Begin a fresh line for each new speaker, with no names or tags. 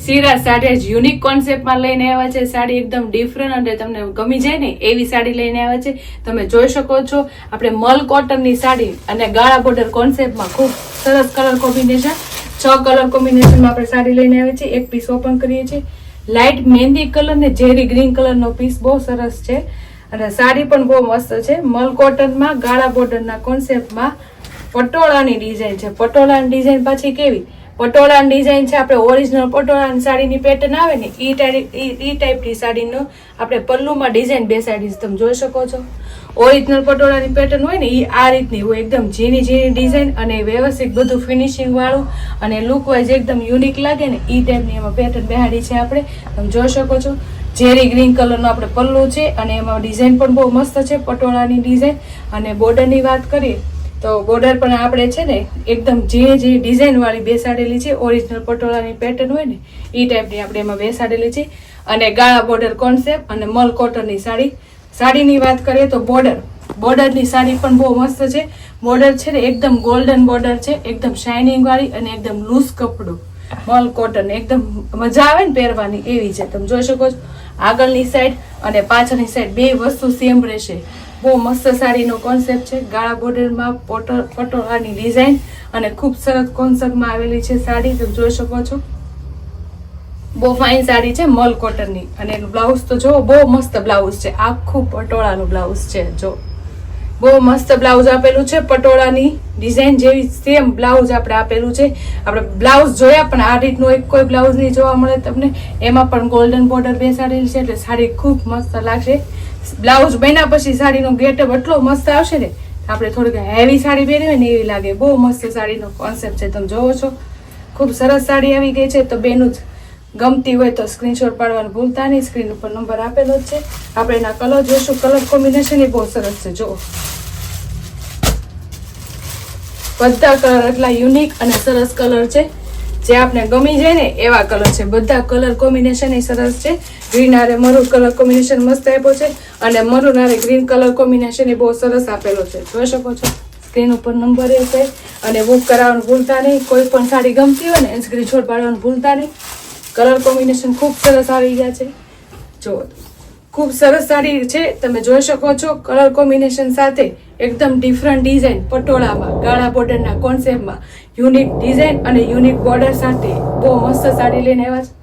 સિરા sari unique કોન્સેપ્ટમાં લઈને આવ્યા છે. સાડી એકદમ ડિફરન્ટ અને તમને ગમી જાય ને એવી સાડી લઈને આવ્યા છે. તમે જોઈ શકો છો આપણે મલ કોટનની સાડી અને ગાળા બોર્ડર કોન્સેપ્ટમાં ખૂબ સરસ કલર કોમ્બિનેશન, 6 કલર કોમ્બિનેશનમાં આપણે સાડી લઈને આવ્યા છીએ. એક પીસ ઓપન કરીએ છીએ. લાઇટ મહેંદી કલર ને ઝેરી ગ્રીન કલરનો પીસ બહુ સરસ છે અને સાડી પણ બહુ મસ્ત છે. મલ કોટનમાં ગાળા બોર્ડરના કોન્સેપ્ટમાં પટોળાની ડિઝાઇન છે. પટોળાની ડિઝાઇન પાછી કેવી? પટોળાની ડિઝાઇન છે આપણે ઓરિજિનલ પટોળાની સાડીની પેટર્ન આવે ને ઈ ટાઈપની સાડીનો આપણે પલ્લુમાં ડિઝાઇન બેસાડી તમે જોઈ શકો છો. ઓરિજિનલ પટોળાની પેટર્ન હોય ને એ આ રીતની હોય, એકદમ ઝીણી ઝીણી ડિઝાઇન અને વ્યવસ્થિત બધું ફિનિશિંગ વાળું અને લુક વાઇઝ એકદમ યુનિક લાગે ને એ ટાઈપની એમાં પેટર્ન બેહાડી છે આપણે. તમે જોઈ શકો છો ઝેરી ગ્રીન કલરનો આપણે પલ્લુ છે અને એમાં ડિઝાઇન પણ બહુ મસ્ત છે પટોળાની ડિઝાઇન. અને બોર્ડરની વાત કરીએ તો બોર્ડર પણ આપણે છે ને એકદમ જે ડિઝાઇન વાળી બેસાડેલી છે, ઓરિજિનલ પટોળાની પેટર્ન હોય ને એ ટાઈપની આપણે એમાં બેસાડેલી છે. અને ગાળા બોર્ડર કોન્સેપ્ટ અને મલ કોટનની સાડીની વાત કરીએ તો બોર્ડરની સાડી પણ બહુ મસ્ત છે. બોર્ડર છે ને એકદમ ગોલ્ડન બોર્ડર છે, એકદમ શાઇનિંગ વાળી અને એકદમ લૂઝ કપડું મલ કોટન, એકદમ મજા આવે ને પહેરવાની એવી છે. તમે જોઈ શકો છો આગળની સાઈડ અને પાછળની સાઈડ બે વસ્તુ સેમ રહેશે. બહુ મસ્ત સાડીનો કોન્સેપ્ટ છે. ગાળા બોર્ડરમાં પટોળાની ડિઝાઇન અને ખૂબ સરસ કોન્સેપ્ટમાં આવેલી છે સાડી. તમે જોઈ શકો છો બહુ ફાઇન સાડી છે મલ કોટનની. અને એનું બ્લાઉઝ તો જો બહુ મસ્ત બ્લાઉઝ છે, આખું પટોળાનું બ્લાઉઝ છે. જો બહુ મસ્ત બ્લાઉઝ આપેલું છે, પટોળાની ડિઝાઇન જેવી સેમ બ્લાઉઝ આપણે આપેલું છે. આપણે બ્લાઉઝ જોયા પણ આ રીતનું એક કોઈ બ્લાઉઝ નહીં જોવા મળે તમને. એમાં પણ ગોલ્ડન બોર્ડર બેસાડેલી છે એટલે સાડી ખૂબ મસ્ત લાગશે. બ્લાઉઝ બન્યા પછી સાડીનો ગેટઅપ એટલો મસ્ત આવશે ને આપણે થોડીક હેવી સાડી પહેરીએ ને એવી લાગે. બહુ મસ્ત સાડીનો કોન્સેપ્ટ છે. તમે જોવો છો ખૂબ સરસ સાડી આવી ગઈ છે. તો બેનું જ ગમતી હોય તો સ્ક્રીનશોટ પાડવાનું ભૂલતા નહીં. સ્ક્રીન ઉપર નંબર આપેલો જ છે. આપણે એના કલર જોઈશું. કલર કોમ્બિનેશન એ બહુ સરસ છે. જુઓ બધા કલર એટલા યુનિક અને સરસ કલર છે, જે આપણે ગમી જાય ને એવા કલર છે. બધા કલર કોમ્બિનેશન એ સરસ છે. ગ્રીન આરે મરૂન કલર કોમ્બિનેશન મસ્ત આપ્યો છે અને મરૂન આરે ગ્રીન કલર કોમ્બિનેશન એ બહુ સરસ આપેલો છે. જોઈ શકો છો સ્ક્રીન ઉપર નંબર એ છે. અને બુક કરાવવાનું ભૂલતા નહીં. કોઈ પણ સાડી ગમતી હોય ને સ્ક્રીનશોટ પાડવાનું ભૂલતા નહીં. કલર કોમ્બિનેશન ખૂબ સરસ આવી ગયા છે. જો ખૂબ સરસ સાડી છે. તમે જોઈ શકો છો કલર કોમ્બિનેશન સાથે એકદમ ડિફરન્ટ ડિઝાઇન પટોળામાં ગાળા બોર્ડરના કોન્સેપ્ટમાં યુનિક ડિઝાઇન અને યુનિક બોર્ડર સાથે બહુ મસ્ત સાડી લઈને આવ્યા છે.